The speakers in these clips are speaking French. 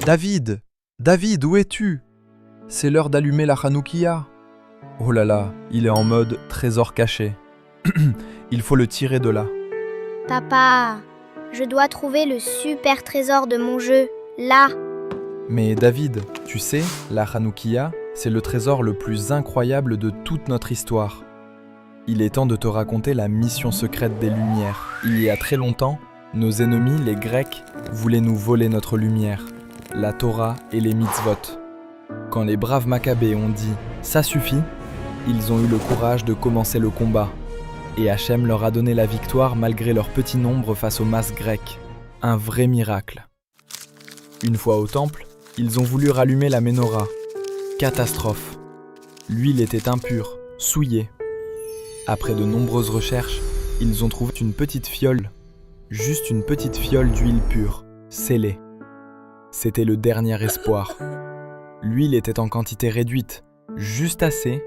David! David, où es-tu? C'est l'heure d'allumer la Hanoukia. Oh là là, il est en mode trésor caché. Il faut le tirer de là. Papa, je dois trouver le super trésor de mon jeu, là. Mais David, tu sais, la Hanoukia, c'est le trésor le plus incroyable de toute notre histoire. Il est temps de te raconter la mission secrète des Lumières. Il y a très longtemps, nos ennemis, les Grecs, voulaient nous voler notre lumière, la Torah et les mitzvot. Quand les braves Maccabées ont dit « ça suffit », ils ont eu le courage de commencer le combat. Et Hachem leur a donné la victoire malgré leur petit nombre face aux masses grecques. Un vrai miracle. Une fois au temple, ils ont voulu rallumer la menorah. Catastrophe. L'huile était impure, souillée. Après de nombreuses recherches, ils ont trouvé une petite fiole. Juste une petite fiole d'huile pure, scellée. C'était le dernier espoir. L'huile était en quantité réduite, juste assez.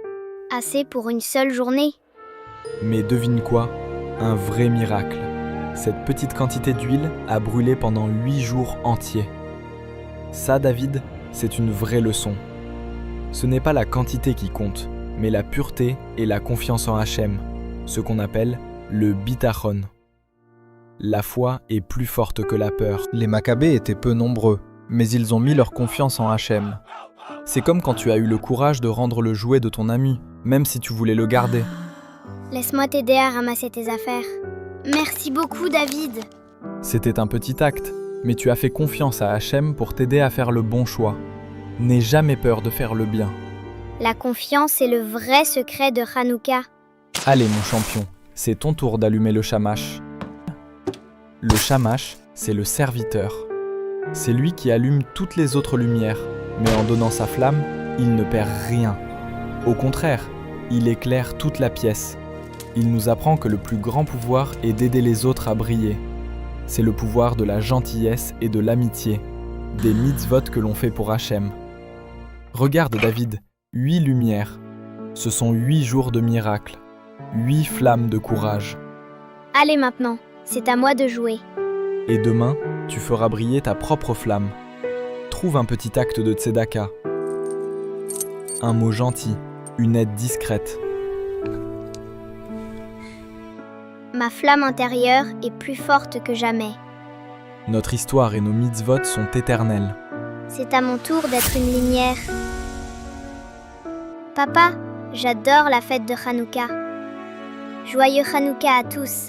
Assez pour une seule journée. Mais devine quoi? Un vrai miracle. Cette petite quantité d'huile a brûlé pendant 8 jours entiers. Ça, David, c'est une vraie leçon. Ce n'est pas la quantité qui compte, mais la pureté et la confiance en Hachem, ce qu'on appelle le bitachon. La foi est plus forte que la peur. Les Maccabées étaient peu nombreux, mais ils ont mis leur confiance en Hachem. C'est comme quand tu as eu le courage de rendre le jouet de ton ami, même si tu voulais le garder. Laisse-moi t'aider à ramasser tes affaires. Merci beaucoup, David. C'était un petit acte, mais tu as fait confiance à Hachem pour t'aider à faire le bon choix. N'aie jamais peur de faire le bien. La confiance est le vrai secret de Hanouka. Allez mon champion, c'est ton tour d'allumer le shamash. Le shamash, c'est le serviteur. C'est lui qui allume toutes les autres lumières, mais en donnant sa flamme, il ne perd rien. Au contraire, il éclaire toute la pièce. Il nous apprend que le plus grand pouvoir est d'aider les autres à briller. C'est le pouvoir de la gentillesse et de l'amitié, des mitzvot que l'on fait pour Hachem. Regarde David, 8 lumières. Ce sont 8 jours de miracle, 8 flammes de courage. Allez maintenant, c'est à moi de jouer. Et demain, tu feras briller ta propre flamme. Trouve un petit acte de tzedaka. Un mot gentil, une aide discrète. Ma flamme intérieure est plus forte que jamais. Notre histoire et nos mitzvot sont éternels. C'est à mon tour d'être une lumière. Papa, j'adore la fête de Hanouka. Joyeux Hanouka à tous.